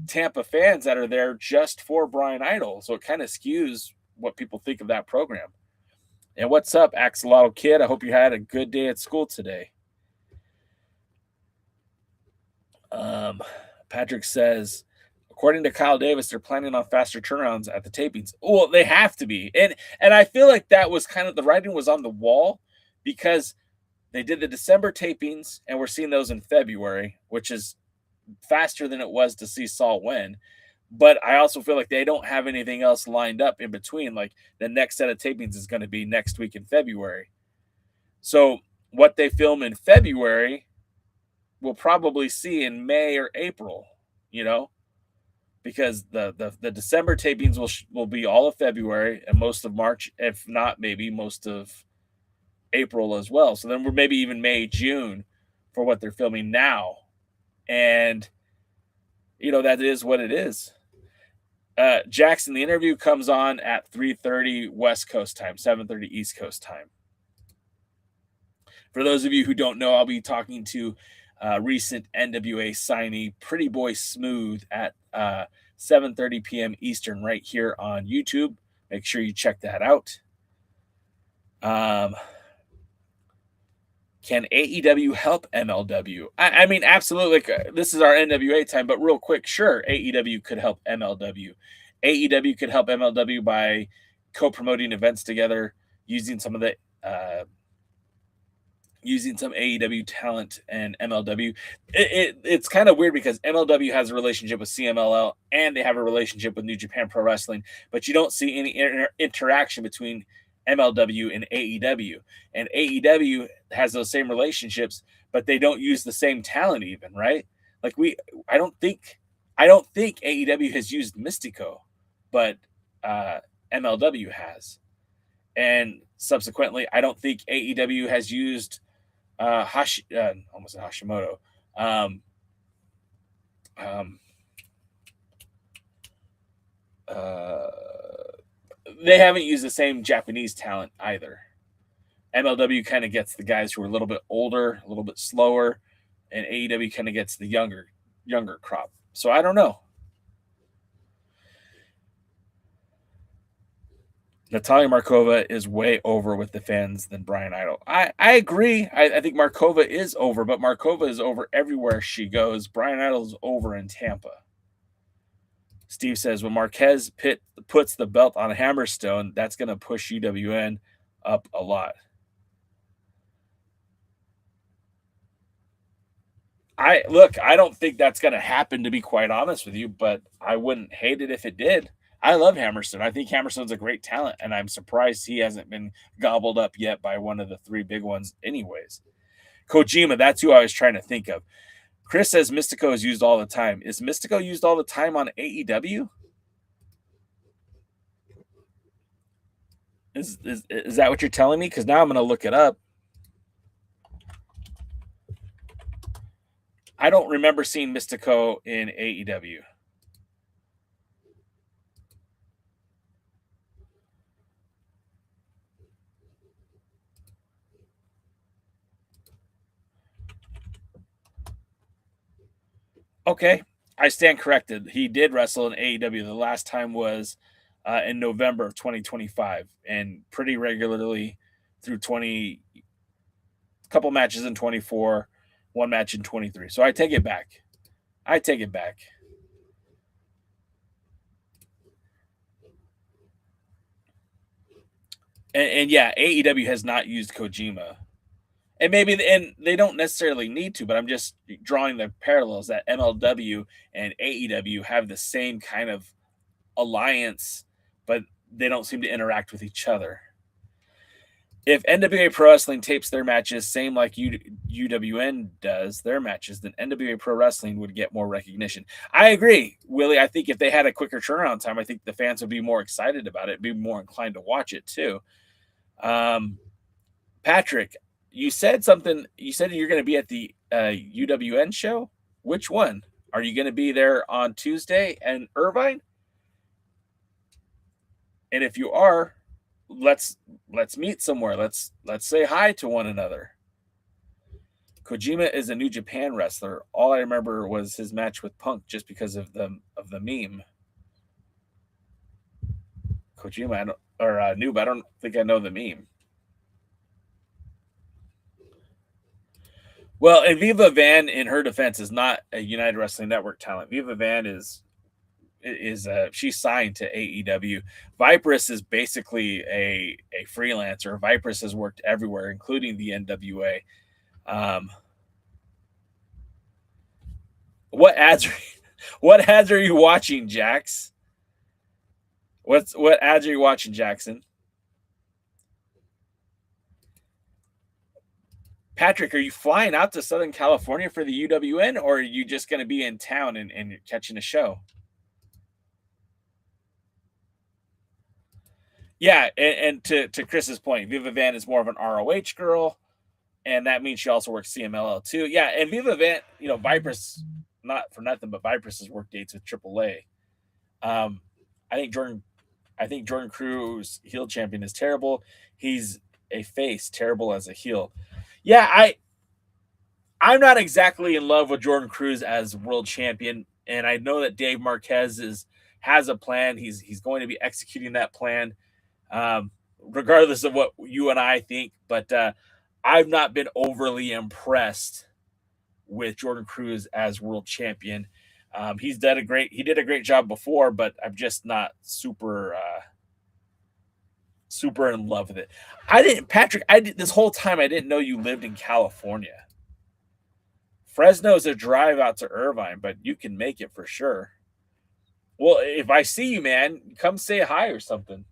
Tampa fans that are there just for Brian Idol. So it kind of skews what people think of that program. And what's up, Axolotl Kid? I hope you had a good day at school today. Patrick says, according to Kyle Davis, they're planning on faster turnarounds at the tapings. Well, they have to be. And I feel like that was kind of the writing was on the wall because they did the December tapings and we're seeing those in February, which is faster than it was to see Saul win. But I also feel like they don't have anything else lined up in between. Like the next set of tapings is going to be next week in February. So what they film in February, we'll probably see in May or April, because the December tapings will be all of February and most of March, if not maybe most of April as well. So then we're maybe even May, June for what they're filming now. And, that is what it is. Jackson, the interview comes on at 3:30 West Coast time, 7:30 East Coast time. For those of you who don't know, I'll be talking to recent NWA signee Pretty Boy Smooth at 7:30 p.m. Eastern right here on YouTube. Make sure you check that out. Can AEW help MLW? I mean, absolutely. This is our NWA time, but real quick, sure, AEW could help MLW. AEW could help MLW by co-promoting events together, using some AEW talent and MLW. It's kind of weird because MLW has a relationship with CMLL and they have a relationship with New Japan Pro Wrestling, but you don't see any interaction between MLW and AEW. And AEW has those same relationships, but they don't use the same talent even, right? Like I don't think AEW has used Mystico, but MLW has. And subsequently, I don't think AEW has used almost Hashimoto. They haven't used the same Japanese talent either. MLW kind of gets the guys who are a little bit older, a little bit slower, and AEW kind of gets the younger crop. So I don't know. Natalia Markova is way over with the fans than Brian Idol. I agree. I think Markova is over, but Markova is over everywhere she goes. Brian Idol is over in Tampa. Steve says, when Marquez puts the belt on Hammerstone, that's going to push UWN up a lot. I don't think that's going to happen, to be quite honest with you, but I wouldn't hate it if it did. I love Hammerstone. I think Hammerstone's a great talent, and I'm surprised he hasn't been gobbled up yet by one of the three big ones anyways. Kojima, that's who I was trying to think of. Chris says Mystico is used all the time. Is Mystico used all the time on AEW? Is that what you're telling me? Because now I'm going to look it up. I don't remember seeing Mystico in AEW. Okay, I stand corrected. He did wrestle in AEW. The last time was in November of 2025, and pretty regularly through couple matches in 24, one match in 23. So I take it back. And yeah, AEW has not used Kojima. And they don't necessarily need to, but I'm just drawing the parallels that MLW and AEW have the same kind of alliance, but they don't seem to interact with each other. If NWA Pro Wrestling tapes their matches same like UWN does their matches, then NWA Pro Wrestling would get more recognition. I agree, Willie. I think if they had a quicker turnaround time, I think the fans would be more excited about it, be more inclined to watch it too. Patrick, you said something. You said you're going to be at the UWN show. Which one? Are you going to be there on Tuesday and Irvine? And if you are, let's meet somewhere. Let's say hi to one another. Kojima is a New Japan wrestler. All I remember was his match with Punk, just because of the meme. Kojima, Noob. I don't think I know the meme. Well, and Viva Van, in her defense, is not a United Wrestling Network talent. Viva Van is she's signed to AEW. Vipress is basically a freelancer. Vipress has worked everywhere, including the NWA. What ads are you watching, Jax? What ads are you watching, Jackson? Patrick, are you flying out to Southern California for the UWN, or are you just going to be in town and catching a show? Yeah, and to Chris's point, Viva Van is more of an ROH girl, and that means she also works CMLL too. Yeah, and Viva Van, Vipress, not for nothing, but Vipress has worked dates with AAA. I think Jordan Cruz, heel champion, is terrible. He's a face, terrible as a heel. Yeah, I'm not exactly in love with Jordan Cruz as world champion, and I know that Dave Marquez has a plan. He's going to be executing that plan, regardless of what you and I think. But I've not been overly impressed with Jordan Cruz as world champion. He did a great job before, but I'm just not super in love with it. This whole time I didn't know you lived in California. Fresno is a drive out to Irvine, but you can make it for sure. Well, if I see you, man, come say hi or something.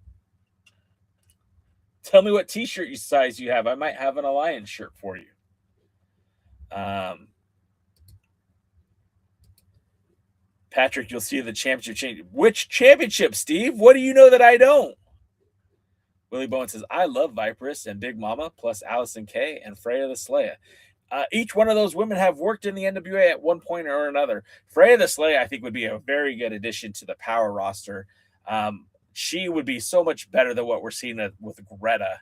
Tell me what t-shirt size you have. I might have an Alliance shirt for you. Patrick, you'll see the championship change. Which championship, Steve? What do you know that I don't? Willie Bowen says, I love Vipress and Big Mama, plus Allison Kay and Freya the Slayer. Each one of those women have worked in the NWA at one point or another. Freya the Slayer, I think, would be a very good addition to the Power roster. She would be so much better than what we're seeing with Greta.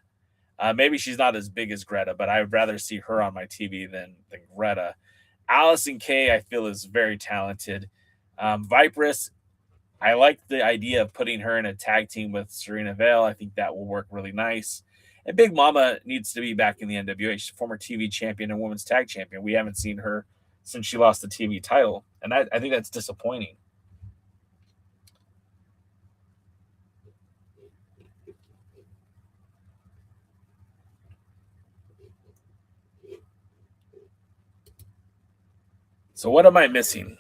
Maybe she's not as big as Greta, but I would rather see her on my TV than Greta. Allison Kay, I feel, is very talented. Vipress, I like the idea of putting her in a tag team with Serena Vale. I think that will work really nice. And Big Mama needs to be back in the NWA. She's a former TV champion and women's tag champion. We haven't seen her since she lost the TV title, and I think that's disappointing. So what am I missing?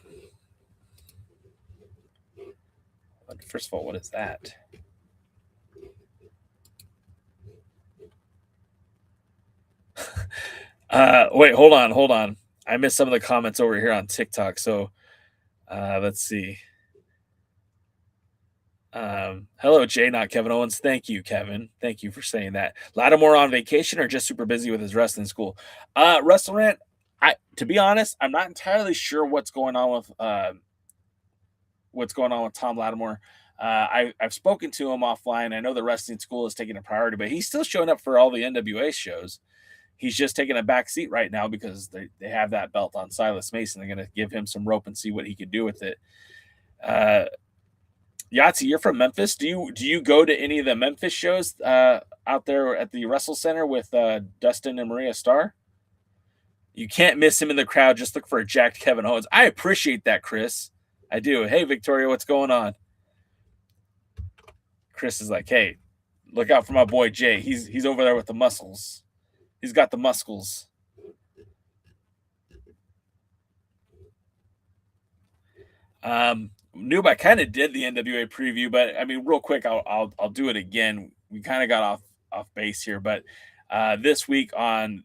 First of all, what is that? Wait, hold on. I missed some of the comments over here on TikTok. So let's see. Hello, Jay, not Kevin Owens. Thank you, Kevin. Thank you for saying that. Lattimore on vacation or just super busy with his wrestling school? WrestleRant, to be honest, I'm not entirely sure what's going on with Tom Lattimore. I've spoken to him offline. I know the wrestling school is taking a priority, but he's still showing up for all the NWA shows. He's just taking a back seat right now because they have that belt on Silas Mason. They're going to give him some rope and see what he can do with it. Yahtzee, you're from Memphis. Do you go to any of the Memphis shows out there at the Wrestle Center with Dustin and Maria Starr? You can't miss him in the crowd. Just look for a jacked Kevin Owens. I appreciate that, Chris. I do. Hey, Victoria, what's going on? Chris is like, hey, look out for my boy Jay. He's over there with the muscles. He's got the muscles. Noob, I kind of did the NWA preview, but I mean, real quick, I'll do it again. We kind of got off base here, but this week on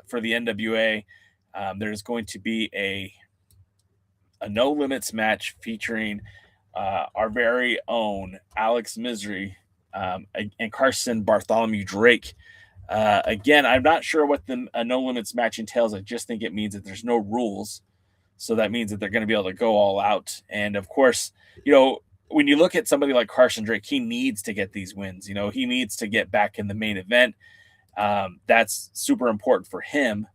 for the NWA, there's going to be a no limits match featuring our very own Alex Misery and Carson Bartholomew Drake. Again, I'm not sure what the no limits match entails. I just think it means that there's no rules. So that means that they're going to be able to go all out. And of course, when you look at somebody like Carson Drake, he needs to get these wins. He needs to get back in the main event. That's super important for him.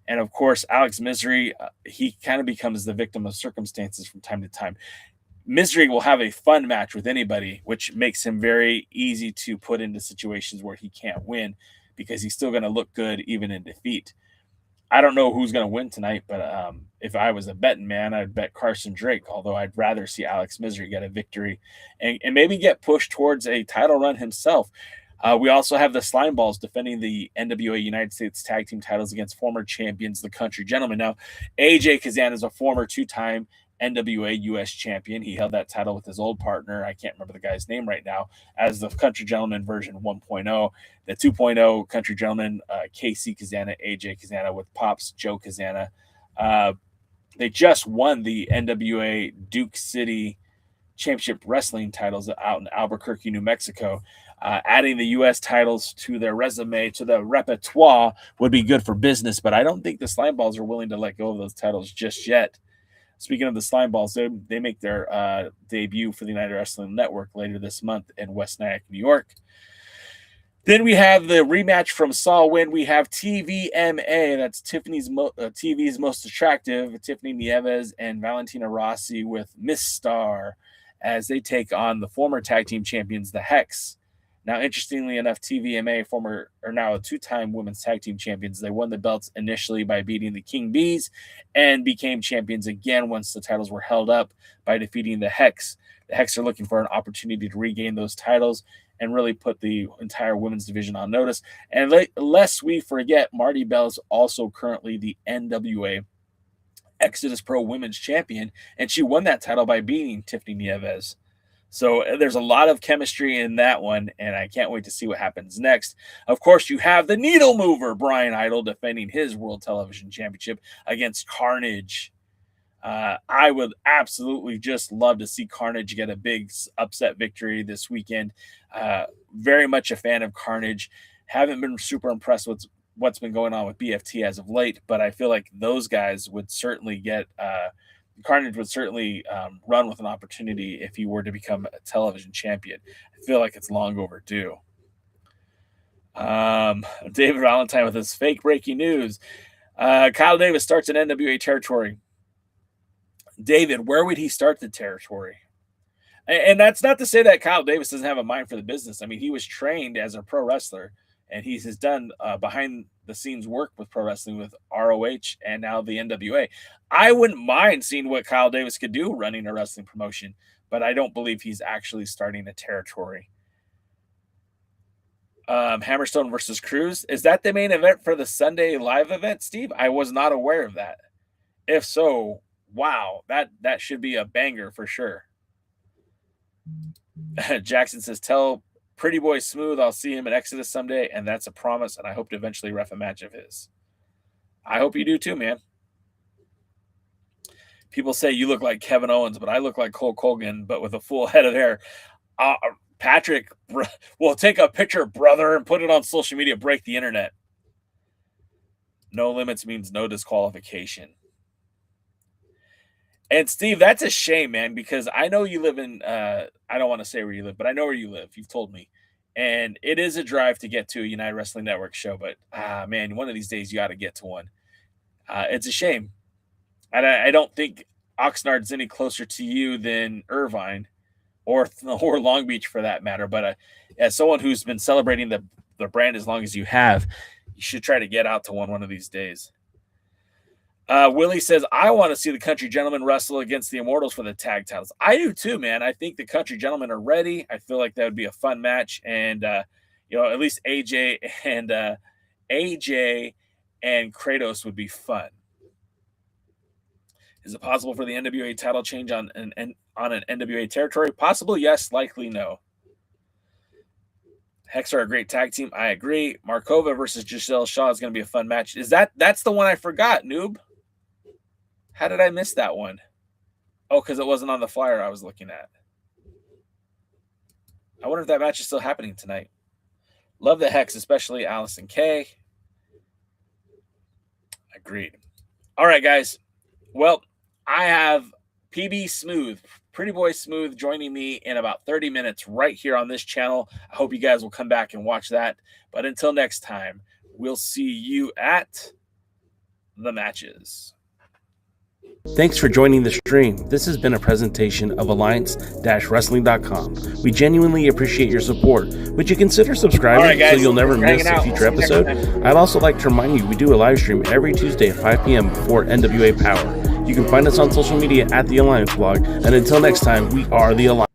And of course, Alex Misery, he kind of becomes the victim of circumstances from time to time. Misery will have a fun match with anybody, which makes him very easy to put into situations where he can't win because he's still going to look good even in defeat. I don't know who's going to win tonight, but if I was a betting man, I'd bet Carson Drake, although I'd rather see Alex Misery get a victory and maybe get pushed towards a title run himself. We also have the Slime Balls defending the NWA United States Tag Team titles against former champions, the Country Gentlemen. Now, 𝙍𝙬𝙍𝙍 is a former two-time NWA US champion. He held that title with his old partner. I can't remember the guy's name right now, as the Country Gentleman version 1.0. The 2.0 Country Gentleman, KC Kazana, 𝙍 Kazana with Pops Joe Kazana. They just won the NWA Duke City Championship Wrestling titles out in Albuquerque, New Mexico. Adding the U.S. titles to their resume, to the repertoire, would be good for business, but I don't think the Slime Balls are willing to let go of those titles just yet. Speaking of the Slime Balls, they make their debut for the United Wrestling Network later this month in West Nyack, New York. Then we have the rematch from Saw Win. We have TVMA, that's TV's most attractive, Tiffany Nieves and Valentina Rossi with Miss Star, as they take on the former tag team champions, the Hex. Now, interestingly enough, TVMA are now a two-time women's tag team champions. They won the belts initially by beating the King Bees and became champions again once the titles were held up by defeating the Hex. The Hex are looking for an opportunity to regain those titles and really put the entire women's division on notice. And lest we forget, Marty Bell is also currently the NWA Exodus Pro Women's Champion, and she won that title by beating Tiffany Nieves. So there's a lot of chemistry in that one, and I can't wait to see what happens next. Of course, you have the needle mover, Brian Idol, defending his World Television Championship against Carnage. I would absolutely just love to see Carnage get a big upset victory this weekend. Very much a fan of Carnage. Haven't been super impressed with what's been going on with BFT as of late, but I feel like those guys would certainly get Carnage would certainly run with an opportunity if he were to become a television champion. I feel like it's long overdue. David Valentine with his fake breaking news. Kyle Davis starts in NWA territory. David, where would he start the territory? And that's not to say that Kyle Davis doesn't have a mind for the business. I mean, he was trained as a pro wrestler, and he has done behind-the-scenes work with pro wrestling with ROH and now the NWA. I wouldn't mind seeing what Kyle Davis could do running a wrestling promotion, but I don't believe he's actually starting a territory. Hammerstone versus Cruz. Is that the main event for the Sunday live event, Steve? I was not aware of that. If so, wow, that should be a banger for sure. Jackson says, tell Pretty Boy Smooth I'll see him at Exodus someday, and that's a promise, and I hope to eventually ref a match of his. I hope you do too, man. People say you look like Kevin Owens, but I look like Hulk Hogan, but with a full head of hair. Patrick, we'll take a picture, brother, and put it on social media, break the internet. No limits means no disqualification. And Steve, that's a shame, man, because I know you live in, I don't want to say where you live, but I know where you live. You've told me. And it is a drive to get to a United Wrestling Network show, but man, one of these days you got to get to one. It's a shame. And I don't think Oxnard's any closer to you than Irvine or Long Beach for that matter. But as someone who's been celebrating the brand as long as you have, you should try to get out to one of these days. Willie says, I want to see the Country Gentlemen wrestle against the Immortals for the tag titles. I do too, man. I think the Country Gentlemen are ready. I feel like that would be a fun match. And, at least AJ and Kratos would be fun. Is it possible for the NWA title change on an NWA territory? Possible, yes. Likely, no. Hex are a great tag team. I agree. Markova versus Giselle Shaw is going to be a fun match. That's the one I forgot, noob? How did I miss that one? Oh, because it wasn't on the flyer I was looking at. I wonder if that match is still happening tonight. Love the Hex, especially Allison Kay. Agreed. All right, guys. Well, I have PB Smooth, Pretty Boy Smooth, joining me in about 30 minutes right here on this channel. I hope you guys will come back and watch that. But until next time, we'll see you at the matches. Thanks for joining the stream. This has been a presentation of Alliance-Wrestling.com. We genuinely appreciate your support. Would you consider subscribing so you'll never miss a future episode? I'd also like to remind you we do a live stream every Tuesday at 5 p.m. before NWA Power. You can find us on social media at The Alliance Blog. And until next time, we are The Alliance.